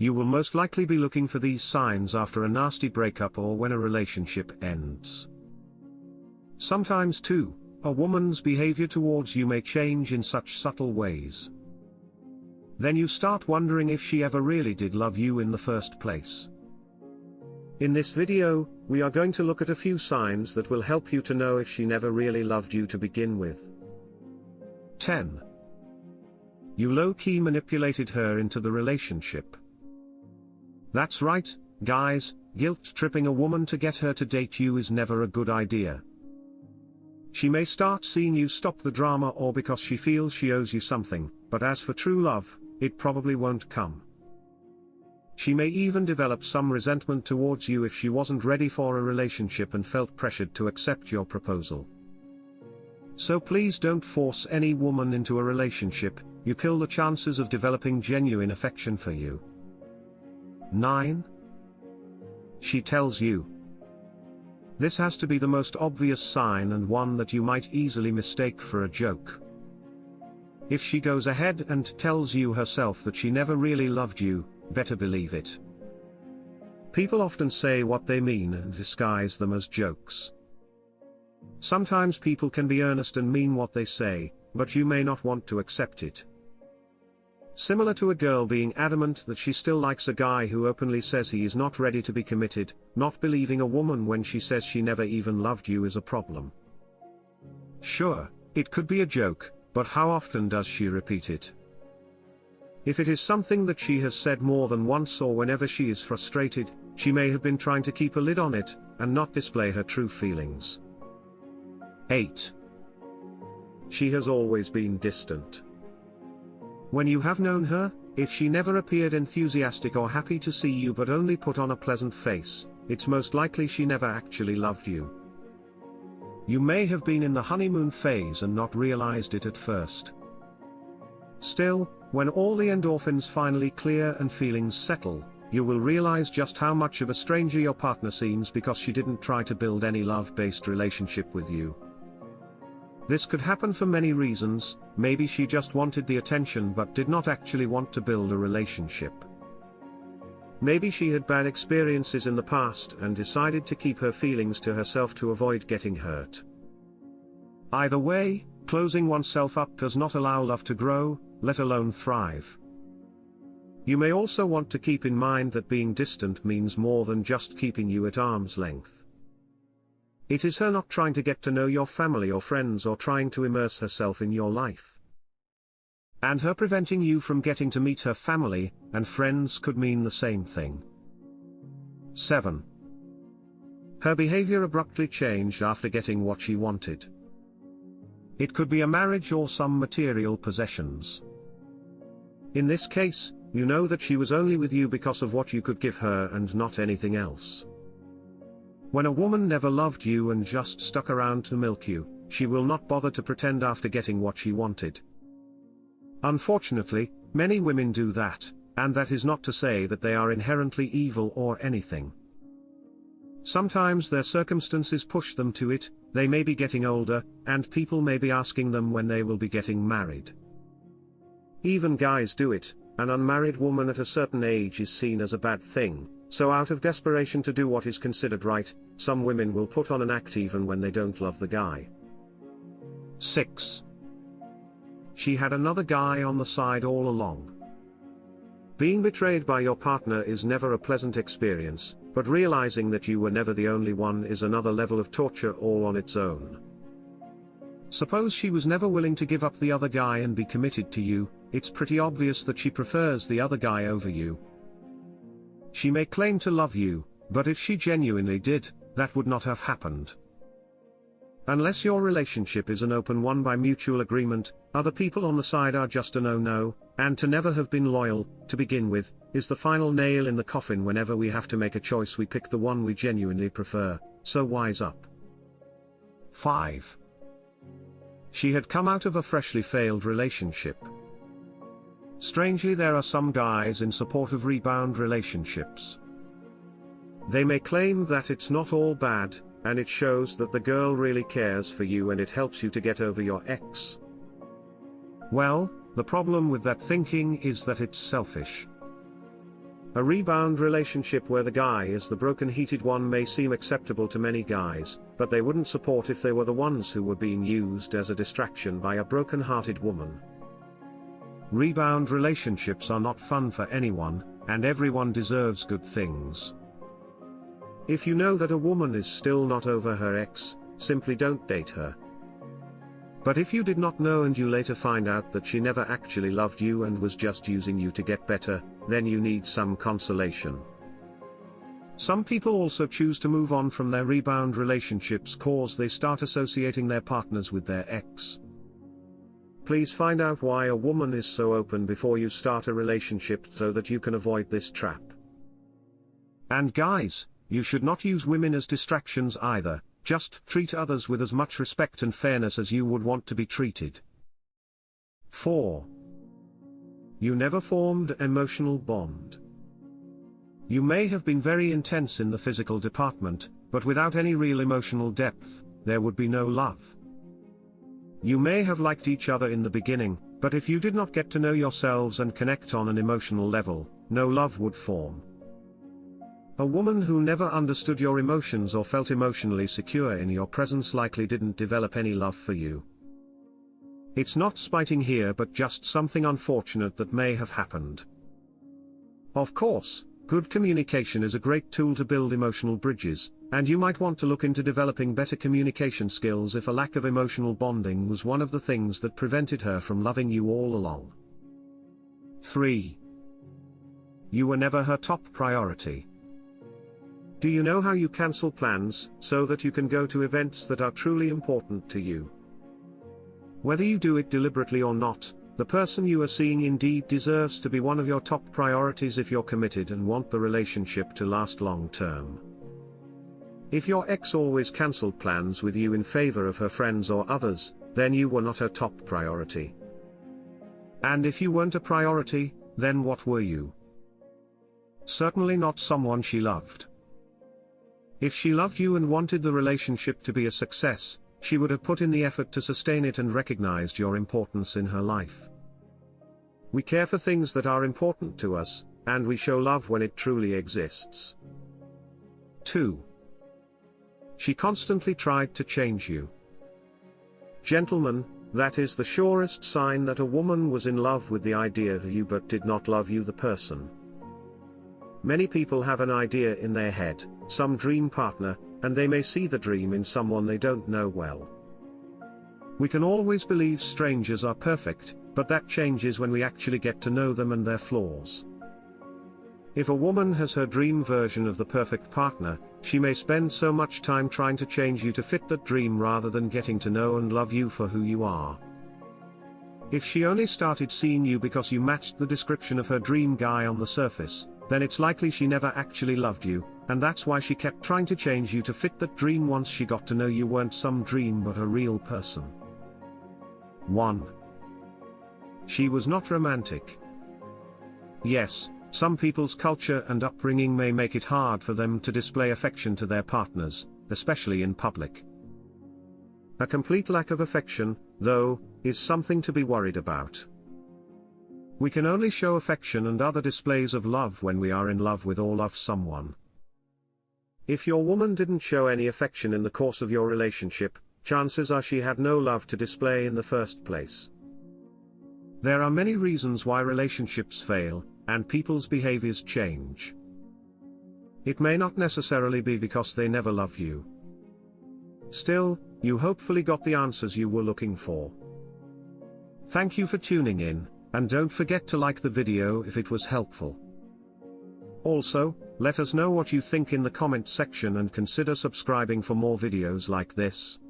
You will most likely be looking for these signs after a nasty breakup or when a relationship ends. Sometimes too, a woman's behavior towards you may change in such subtle ways. Then you start wondering if she ever really did love you in the first place. In this video, we are going to look at a few signs that will help you to know if she never really loved you to begin with. 10. You low-key manipulated her into the relationship. That's right, guys, guilt-tripping a woman to get her to date you is never a good idea. She may start seeing you stop the drama or because she feels she owes you something, but as for true love, it probably won't come. She may even develop some resentment towards you if she wasn't ready for a relationship and felt pressured to accept your proposal. So please don't force any woman into a relationship, you kill the chances of developing genuine affection for you. 9. She tells you. This has to be the most obvious sign and one that you might easily mistake for a joke. If she goes ahead and tells you herself that she never really loved you, better believe it. People often say what they mean and disguise them as jokes. Sometimes people can be earnest and mean what they say, but you may not want to accept it. Similar to a girl being adamant that she still likes a guy who openly says he is not ready to be committed, not believing a woman when she says she never even loved you is a problem. Sure, it could be a joke, but how often does she repeat it? If it is something that she has said more than once or whenever she is frustrated, she may have been trying to keep a lid on it, and not display her true feelings. 8. She has always been distant. When you have known her, if she never appeared enthusiastic or happy to see you but only put on a pleasant face, it's most likely she never actually loved you. You may have been in the honeymoon phase and not realized it at first. Still, when all the endorphins finally clear and feelings settle, you will realize just how much of a stranger your partner seems because she didn't try to build any love-based relationship with you. This could happen for many reasons. Maybe she just wanted the attention but did not actually want to build a relationship. Maybe she had bad experiences in the past and decided to keep her feelings to herself to avoid getting hurt. Either way, closing oneself up does not allow love to grow, let alone thrive. You may also want to keep in mind that being distant means more than just keeping you at arm's length. It is her not trying to get to know your family or friends or trying to immerse herself in your life. And her preventing you from getting to meet her family and friends could mean the same thing. 7. Her behavior abruptly changed after getting what she wanted. It could be a marriage or some material possessions. In this case, you know that she was only with you because of what you could give her and not anything else. When a woman never loved you and just stuck around to milk you, she will not bother to pretend after getting what she wanted. Unfortunately, many women do that, and that is not to say that they are inherently evil or anything. Sometimes their circumstances push them to it, they may be getting older, and people may be asking them when they will be getting married. Even guys do it. An unmarried woman at a certain age is seen as a bad thing, so out of desperation to do what is considered right, some women will put on an act even when they don't love the guy. 6. She had another guy on the side all along. Being betrayed by your partner is never a pleasant experience, but realizing that you were never the only one is another level of torture all on its own. Suppose she was never willing to give up the other guy and be committed to you, it's pretty obvious that she prefers the other guy over you. She may claim to love you, but if she genuinely did, that would not have happened. Unless your relationship is an open one by mutual agreement, other people on the side are just a no-no, and to never have been loyal, to begin with, is the final nail in the coffin. Whenever we have to make a choice, we pick the one we genuinely prefer, so wise up. 5. She had come out of a freshly failed relationship. Strangely, there are some guys in support of rebound relationships. They may claim that it's not all bad, and it shows that the girl really cares for you and it helps you to get over your ex. Well, the problem with that thinking is that it's selfish. A rebound relationship where the guy is the broken-heated one may seem acceptable to many guys, but they wouldn't support if they were the ones who were being used as a distraction by a broken-hearted woman. Rebound relationships are not fun for anyone, and everyone deserves good things. If you know that a woman is still not over her ex, simply don't date her. But if you did not know and you later find out that she never actually loved you and was just using you to get better, then you need some consolation. Some people also choose to move on from their rebound relationships cause they start associating their partners with their ex. Please find out why a woman is so open before you start a relationship so that you can avoid this trap. And guys, you should not use women as distractions either. Just treat others with as much respect and fairness as you would want to be treated. 4. You never formed an emotional bond. You may have been very intense in the physical department, but without any real emotional depth, there would be no love. You may have liked each other in the beginning, but if you did not get to know yourselves and connect on an emotional level, no love would form. A woman who never understood your emotions or felt emotionally secure in your presence likely didn't develop any love for you. It's not spiting here but just something unfortunate that may have happened. Of course, good communication is a great tool to build emotional bridges, and you might want to look into developing better communication skills if a lack of emotional bonding was one of the things that prevented her from loving you all along. 3. You were never her top priority. Do you know how you cancel plans so that you can go to events that are truly important to you? Whether you do it deliberately or not, the person you are seeing indeed deserves to be one of your top priorities if you're committed and want the relationship to last long term. If your ex always cancelled plans with you in favor of her friends or others, then you were not her top priority. And if you weren't a priority, then what were you? Certainly not someone she loved. If she loved you and wanted the relationship to be a success, she would have put in the effort to sustain it and recognized your importance in her life. We care for things that are important to us, and we show love when it truly exists. 2. She constantly tried to change you. Gentlemen, that is the surest sign that a woman was in love with the idea of you but did not love you the person. Many people have an idea in their head, some dream partner, and they may see the dream in someone they don't know well. We can always believe strangers are perfect, but that changes when we actually get to know them and their flaws. If a woman has her dream version of the perfect partner, she may spend so much time trying to change you to fit that dream rather than getting to know and love you for who you are. If she only started seeing you because you matched the description of her dream guy on the surface, then it's likely she never actually loved you, and that's why she kept trying to change you to fit that dream once she got to know you weren't some dream but a real person. 1. She was not romantic. Yes, some people's culture and upbringing may make it hard for them to display affection to their partners, especially in public. A complete lack of affection, though, is something to be worried about. We can only show affection and other displays of love when we are in love with or love someone. If your woman didn't show any affection in the course of your relationship, chances are she had no love to display in the first place. There are many reasons why relationships fail, and people's behaviors change. It may not necessarily be because they never loved you. Still, you hopefully got the answers you were looking for. Thank you for tuning in. And don't forget to like the video if it was helpful. Also, let us know what you think in the comment section and consider subscribing for more videos like this.